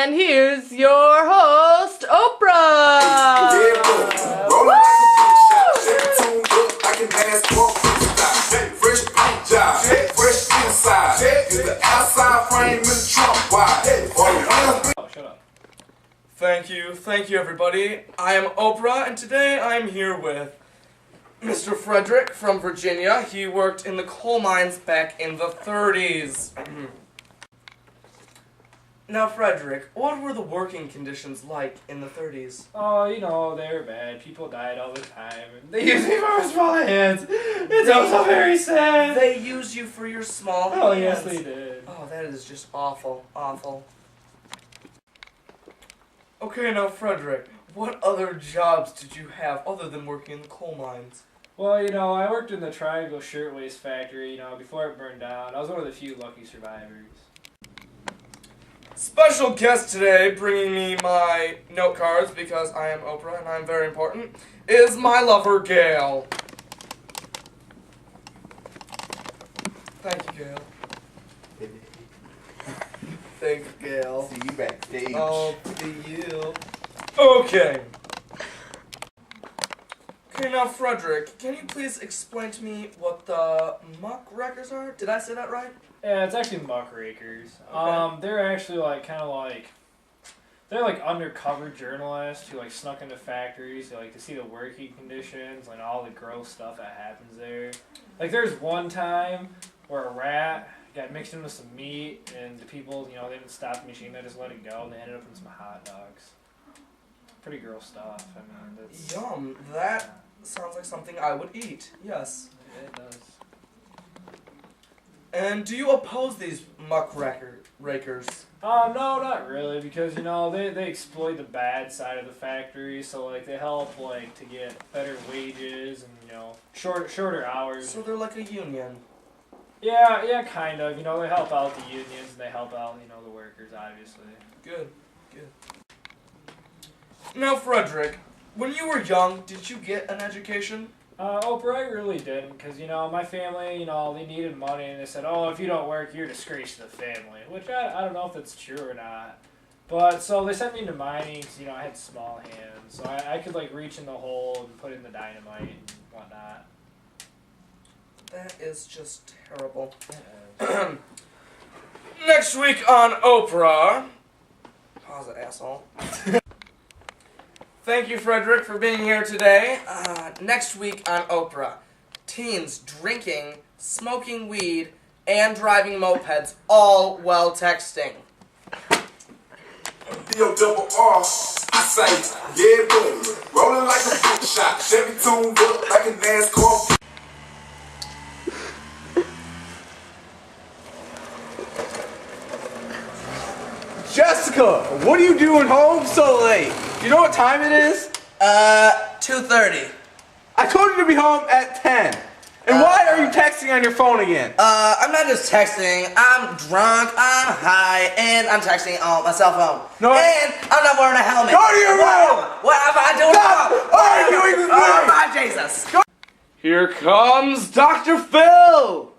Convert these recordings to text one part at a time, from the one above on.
And here's your host, Oprah! Thank you everybody. I am Oprah and today I'm here with Mr. Frederick from Virginia. He worked in the coal mines back in the 30s. Now, Frederick, what were the working conditions like in the 30s? Oh, you know, they were bad. People died all the time. They used me for my small hands. It's also very sad. They used you for your small hands? Oh, yes, they did. Oh, that is just awful, awful. Okay, now, Frederick, what other jobs did you have other than working in the coal mines? Well, you know, I worked in the Triangle Shirtwaist Factory, you know, before it burned down. I was one of the few lucky survivors. Special guest today, bringing me my note cards because I am Oprah and I'm very important, is my lover, Gail. Thank you, Gail. Thank you, Gail. See you backstage. Oh, see you. Okay. Okay, now, Frederick, can you please explain to me what the muckrakers are? Did I say that right? Yeah, it's actually muckrakers. Okay. They're actually they're like undercover journalists who like snuck into factories to see the working conditions and all the gross stuff that happens there. Like there's one time where a rat got mixed in with some meat and the people, they didn't stop the machine, they just let it go and they ended up in some hot dogs. Pretty gross stuff. I mean, that's... Yum. That sounds like something I would eat. Yes. Yeah, it does. And do you oppose these muckrakers? No, not really, because they exploit the bad side of the factory, so like they help to get better wages and shorter hours. So they're like a union. Yeah, kind of. They help out the unions and they help out the workers, obviously. Good. Now, Frederick, when you were young, did you get an education? Oprah, I really didn't, because, my family, they needed money, and they said, oh, if you don't work, you're a disgrace to the family, which I don't know if that's true or not. But, so they sent me into mining, because, I had small hands, so I could, reach in the hole and put in the dynamite and whatnot. That is just terrible. Next week on Oprah... Pause it, asshole. Thank you, Frederick, for being here today. Next week on Oprah, teens drinking, smoking weed, and driving mopeds, all while texting. D-O-double-R, I say, yeah, buddy. Rolling like a book shot, Chevy tuned up like a NASCAR. Jessica, what are you doing home so late? You know what time it is? 2:30. I told you to be home at 10. And why are you texting on your phone again? I'm not just texting. I'm drunk, I'm high, and I'm texting on my cell phone. No, and I'm not wearing a helmet. Go to your room! What am I doing Stop arguing with me! Oh my Jesus! Here comes Dr. Phil!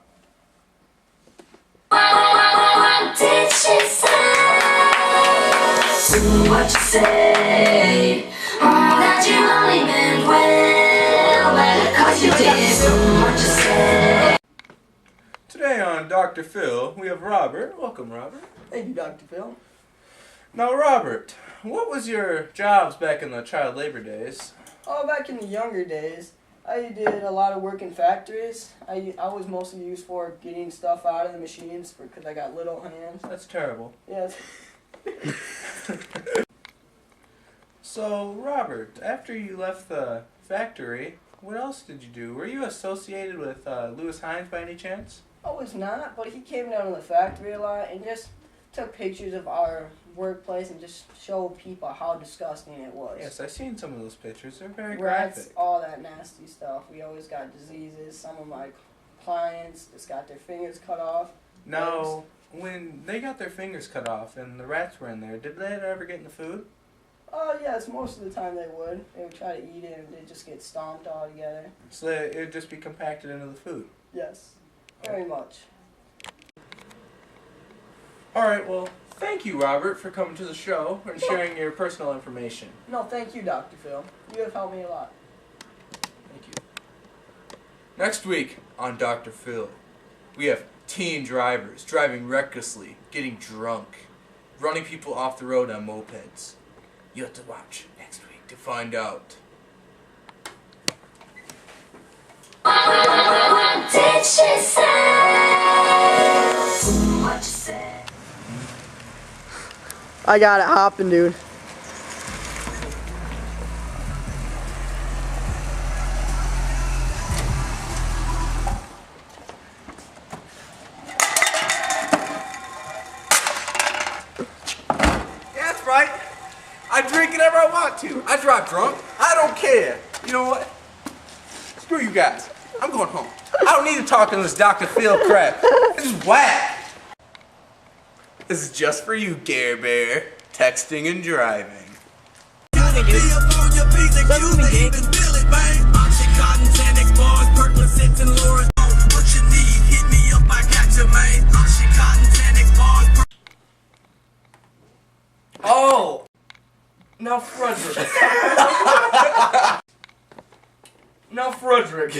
What did she say? Do what you say. That you only meant well, 'cause you did do what you say. Today on Dr. Phil, we have Robert. Welcome, Robert. Thank you, Dr. Phil. Now, Robert, what was your jobs back in the child labor days? Oh, back in the younger days, I did a lot of work in factories. I was mostly used for getting stuff out of the machines because I got little hands. That's terrible. Yes. So, Robert, after you left the factory, what else did you do? Were you associated with Lewis Hines by any chance? I was not, but he came down to the factory a lot and just took pictures of our workplace and just showed people how disgusting it was. Yes, I've seen some of those pictures. They're very Rats, graphic. all that nasty stuff. We always got diseases. Some of my clients just got their fingers cut off. Now, when they got their fingers cut off and the rats were in there, did they ever get in the food? Oh, yes, most of the time they would. They would try to eat it and they'd just get stomped all together. So it would just be compacted into the food? Yes, very much. Alright, well, thank you, Robert, for coming to the show and sharing your personal information. No, thank you, Dr. Phil. You have helped me a lot. Thank you. Next week on Dr. Phil, we have teen drivers driving recklessly, getting drunk, running people off the road on mopeds. You have to watch next week to find out. What did she say? What you say? I got it hopping, dude. Yeah, that's right. I drink whenever I want to. I drive drunk. I don't care. You know what? Screw you guys. I'm going home. I don't need to talk to this Dr. Phil crap. This is whack. This is just for you, Care Bear. Texting and driving. Oh! Now Frederick. Now Frederick.